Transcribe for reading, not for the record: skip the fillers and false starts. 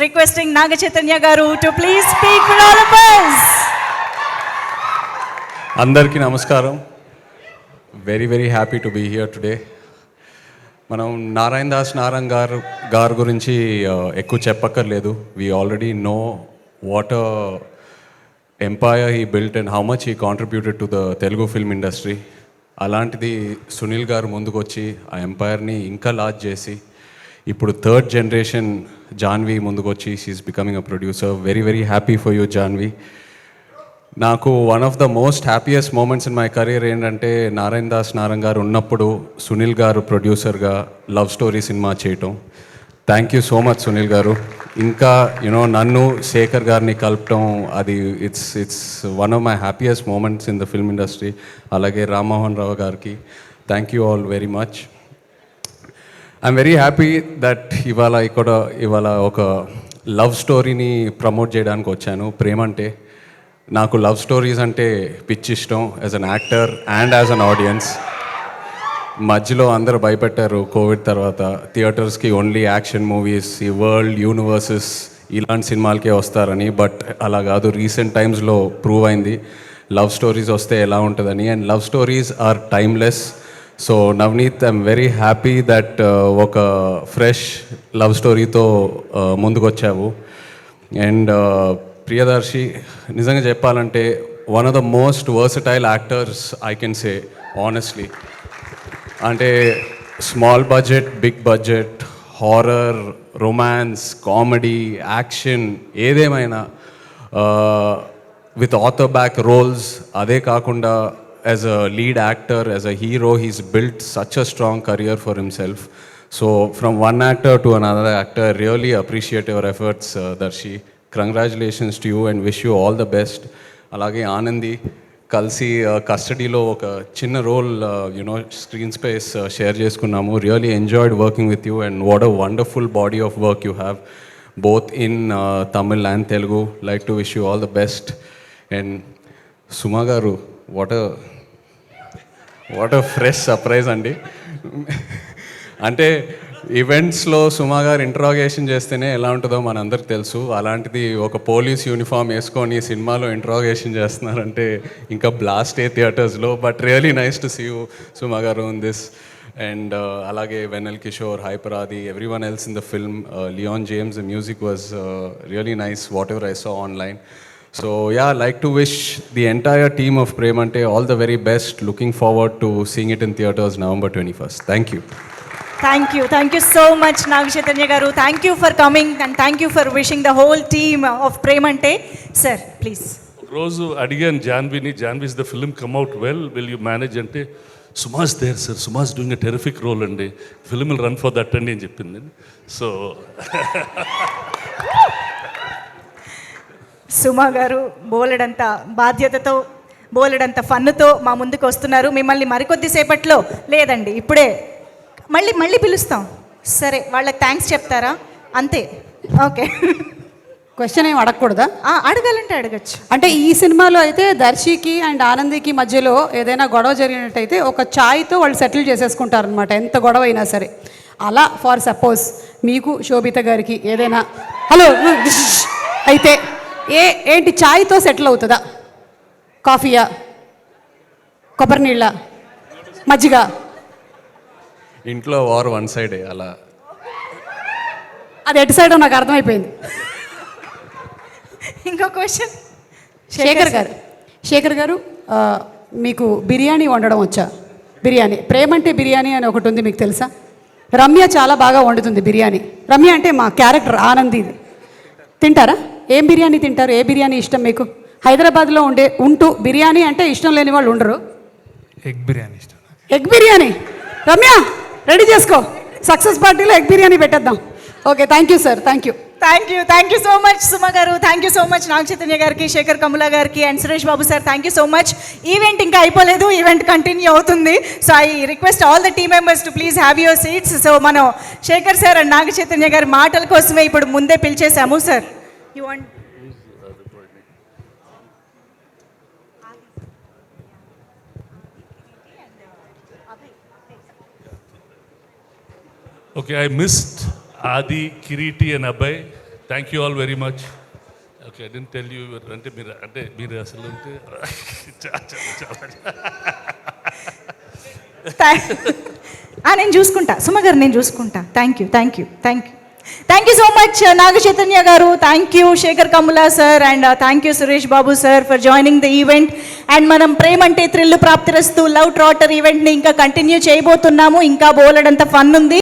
Requesting Naga Chaitanya garu to please speak for all of us. అందరికీ నమస్కారం. Very happy to be here today. మనం నారాయణ దాస్ నారాయణ్ గారు గురించి ఎక్కువ చెప్పక్కర్లేదు. We already know what empire he built and how much he contributed to the Telugu film industry. అలాంటిది సునీల్ గారు ముందుకు వచ్చి ఆ ఎంపైర్ని ఇంకా లార్జ్ చేసి ఇప్పుడు థర్డ్ జనరేషన్ జాన్వి ముందుకు వచ్చి she is becoming a producer. Very happy for you Janhvi. నాకు one of the most happiest moments in my career ఏంటంటే నారాయణ దాస్ నారాయణ్ గారు ఉన్నప్పుడు సునీల్ గారు ప్రొడ్యూసర్గా లవ్ స్టోరీ సినిమా చేయటం. Thank you so much Sunil garu. ఇంకా నన్ను శేఖర్ గారిని కలపటం అది it's one of my happiest moments in the film industry. అలాగే రామ్మోహన్ రావు గారికి thank you all very much. I'm very happy that ఇవాళ ఒక లవ్ స్టోరీని ప్రమోట్ చేయడానికి వచ్చాను. ప్రేమంటే నాకు లవ్ స్టోరీస్ అంటే పిచ్చి ఇష్టం as an actor and as an audience. మధ్యలో అందరూ భయపెట్టారు కోవిడ్ తర్వాత థియేటర్స్కి ఓన్లీ యాక్షన్ మూవీస్, ఈ వరల్డ్ యూనివర్సెస్ ఇలాంటి సినిమాలకే వస్తారని. బట్ అలా కాదు, రీసెంట్ టైమ్స్లో ప్రూవ్ అయింది లవ్ స్టోరీస్ వస్తే ఎలా ఉంటుందని. And love stories are timeless. So Navaneeth, I'm very happy that ఒక ఫ్రెష్ లవ్ స్టోరీతో ముందుకొచ్చావు. అండ్ ప్రియదర్శి, నిజంగా చెప్పాలంటే one of the most versatile actors I can say honestly. అంటే small budget, big budget, horror, romance, comedy, action ఏదేమైనా with other back roles. అదే కాకుండా as a lead actor, as a hero, he's built such a strong career for himself. So from one actor to another actor, really appreciate your efforts, Darshi. Congratulations to you and wish you all the best. Alage Anandi kalsi custody lo oka chinna role screen space share cheskunnamu. Really enjoyed working with you and what a wonderful body of work you have both in Tamil and Telugu. Like to wish you all the best. And Suma garu, what a fresh surprise అండి. అంటే ఈవెంట్స్లో సుమా గారు interrogation చేస్తేనే ఎలా ఉంటుందో మనందరికి తెలుసు. అలాంటిది ఒక పోలీస్ యూనిఫామ్ వేసుకొని సినిమాలో ఇంట్రాగేషన్ చేస్తున్నారంటే ఇంకా బ్లాస్ట్ థియేటర్స్లో. But really nice to see you Suma garu in this. And అలాగే Vennela Kishore, Hyper Aadi, everyone else in the film, Leon James, the music was really nice whatever I saw online. So yeah, like to wish the entire team of Premante all the very best. Looking forward to seeing it in theaters November 21st. Thank you. Thank you so much Naga Chaitanya garu. Thank you for coming and thank you for wishing the whole team of Premante. Sir, please. రోజు అడిగాను Janhvi is the film come out well, will you manage అంటే Suma's there sir, Suma's doing a terrific role అండి, film will run for that అండి అని చెప్పింది. So సుమా గారు బోలెడంత బాధ్యతతో, బోలెడంత ఫన్నుతో మా ముందుకు వస్తున్నారు. మిమ్మల్ని మరికొద్దిసేపట్లో, లేదండి ఇప్పుడే మళ్ళీ పిలుస్తాం. సరే, వాళ్ళకి థ్యాంక్స్ చెప్తారా? అంతే, ఓకే. క్వశ్చన్ ఏం అడగకూడదా? అడగాలంటే అడగచ్చు. అంటే ఈ సినిమాలో అయితే దర్శికి అండ్ ఆనందికి మధ్యలో ఏదైనా గొడవ జరిగినట్టయితే ఒక ఛాయ్తో వాళ్ళు సెటిల్ చేసేసుకుంటారనమాట, ఎంత గొడవ అయినా సరే. అలా ఫర్ సపోజ్ మీకు శోభిత గారికి ఏదైనా హలో అయితే ఏంటి ఛాయ్తో సెటిల్ అవుతుందా? కాఫీయా, కొబ్బరి నీళ్ళ, మజ్జిగ? ఇంట్లో వార్ వన్ సైడే. అలా అది ఎటు సైడో నాకు అర్థమైపోయింది. ఇంకో క్వశ్చన్ శేఖర్ గారు, మీకు బిర్యానీ వండడం వచ్చా? బిర్యానీ, ప్రేమంటే బిర్యానీ అని ఒకటి ఉంది, మీకు తెలుసా? రమ్య చాలా బాగా వండుతుంది బిర్యానీ. రమ్య అంటే మా క్యారెక్టర్ ఆనంది. తింటారా? ఏం బిర్యానీ తింటారు? ఏ బిర్యానీ ఇష్టం మీకు? హైదరాబాద్లో ఉంటూ బిర్యానీ అంటే ఇష్టం లేని వాళ్ళు ఉండరు. ఎగ్ బిర్యానీ ఇష్టం. ఎగ్ బిర్యానీ. రమ్య రెడీ చేసుకో, సక్సెస్ పార్టీలో ఎగ్ బిర్యానీ పెట్టేద్దాం. Okay, thank you sir. Thank you so much Suma garu. Thank you so much Naga Chaitanya గారికి, శేఖర్ కమల గారికి and Suresh Babu sir. Thank you so much. Event ఇంకా అయిపోలేదు, ఈవెంట్ కంటిన్యూ అవుతుంది. So I request all the team members to please have your seats. So మనం Sekhar sir and Naga Chaitanya గారి మాటల కోసమే ఇప్పుడు ముందే పిలిచేసాము. Sir, you want Okay, I missed Adi, Kiriti and Abhay. Thank you all very much. Okay, I didn't tell you అంటే మీరు అసలు అంటే నేను చూసుకుంటా, సుమ గారు నేను చూసుకుంటా. Thank you so much Naga Chaitanya garu, thank you Sekhar Kammula sir, and thank you Suresh Babu sir for joining the event. And మనం Premante thrill Prapthirasthu love trotter ఈవెంట్ని ఇంకా కంటిన్యూ చేయబోతున్నాము. ఇంకా బోలెడంత ఫన్ ఉంది.